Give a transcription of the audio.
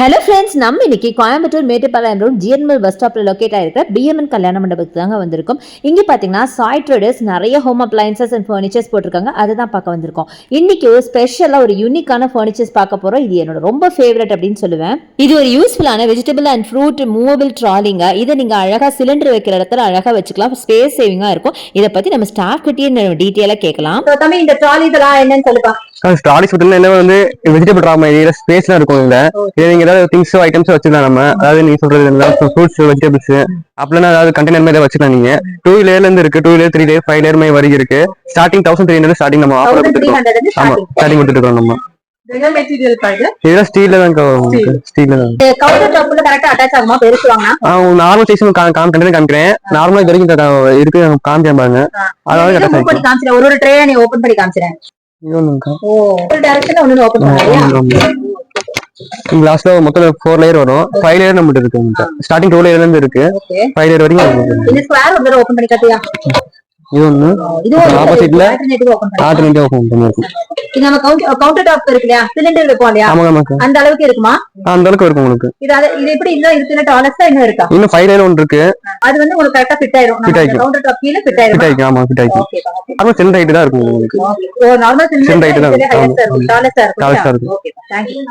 Hello friends, நம்ம இன்னைக்கு Coimbatore Mettupalayam road GNL bus ஸ்டாப்ல லொக்கேட் ஆயிருக்கிற பிஎம்என் கல்யாண மண்டபத்துக்கு தாங்க வந்திருக்கோம். இங்கே பார்த்தீங்கன்னா சாய் ட்ரேடர்ஸ் நிறைய ஹோம் அப்ளையன்சஸ் அண்ட் ஃபர்னிச்சர்ஸ் போட்டிருக்காங்க. அதை தான் பார்க்க வந்திருக்கோம். இன்னைக்கு ஒரு ஸ்பெஷலாக ஒரு யூனிக்கான ஃபர்னிச்சர்ஸ் பார்க்க போகிறோம். இது என்னோட ரொம்ப ஃபேவரட் அப்படின்னு சொல்லுவேன். இது ஒரு யூஸ்ஃபுல்லான வெஜிடபிள் அண்ட் ஃப்ரூட் மூவபிள் ட்ராலிங்க. இதை நீங்கள் அழகாக சிலிண்டர் வைக்கிற இடத்துல அழகாக வச்சுக்கலாம். ஸ்பேஸ் சேவிங்காக இருக்கும். இதை பற்றி நம்ம ஸ்டாஃப் கிட்டே டீட்டெயிலாக கேட்கலாம். இந்த ட்ராலி இதெல்லாம் என்னன்னு சொல்லுப்பா. ஸ்டாலிஸ் என்ன வந்து வெஜிடபிள் ட்ரா மாதிரி ஸ்பேஸ்லாம் இருக்கும். இதுல நீங்க ஏதாவது திங்ஸ் ஐட்டம்ஸ் வச்சுக்கலாம். நம்ம அதாவது நீங்க சொல்றது ஃப்ரூட்ஸ் வெஜிடபிள்ஸ் அப்படின்னா ஏதாவது கண்டெய்னர் மாதிரி வச்சுக்கலாம். நீங்க 2 லேயர்ல இருந்து இருக்கு, 2 லேயர் 3 லேயர் 5 லேயர் மாதிரி வரைக்கும் இருக்கு. ஸ்டார்டிங் 1300 ஸ்டார்டிங் நம்ம ஆஃபர் கொடுத்துருக்கோம். ஆமா, ஸ்டார்டிங் கொடுத்துருக்கோம். நம்ம இதெல்லாம் ஸ்டீல்ல தான் ஸ்டீல்ல தான் கவுண்டர் டாப்ல கரெக்ட்டா அட்டாச் ஆகுமா பெருசுவாங்க. நார்மல் சைஸ் கண்டெய்னர் காமிக்கிறேன். நார்மலா இது வரைக்கும் இருக்கு காமிச்சேன் பாருங்க. அதாவது ஓபன் பண்ணி காமிச்சறேன். ஒரு ட்ரே நீ ஓபன் பண்ணி காமிச்சறேன். ஒரு டைரக்ஷன்ல ஒன்னு ஓபன் பண்ணலையா? லாஸ்ட்ல மொத்தம் 4 லேயர் வரும். 5 லேயர் நம்மட்ட இருக்கு. ஸ்டார்டிங் 2 லேயர்ல இருந்து இருக்கு. 5 லேயர் வரைக்கும் இந்த ஸ்கொயர் ஒரு ஓபன் பண்ணி காட்டியா? இது ஒன்னு ஆப்போசிட்ல ஆல்டர்னேட்டிவ் ஓபன் பண்ணிருக்கு. இது நம்ம கவுண்டர் டாப் இருக்குலையா, சிலிண்டர் வைப்போம் இல்லையா, அந்த அளவுக்கு இருக்குமா? அந்த அளவுக்கு இருக்கும் உங்களுக்கு. இது எப்படி இன்னும் இருக்குன்னா டாலஸா இன்னும் இருக்கா? இன்னும் 5 லேயர் ஒன்னு இருக்கு. அது வந்து உங்களுக்கு கரெக்ட்டா ஃபிட் ஆயிரும். கவுண்டர் டாப் கீழ ஃபிட் ஆயிரும். ஆமா, ஃபிட் ஆயிரும். அது சென்டர் ஹைட் தான் இருக்கும் உங்களுக்கு. ஓ, நார்மல் சென்டர் ஹைட் தான் டாலஸா இருக்கும். டாலஸா இருக்கும். Okay, thank you.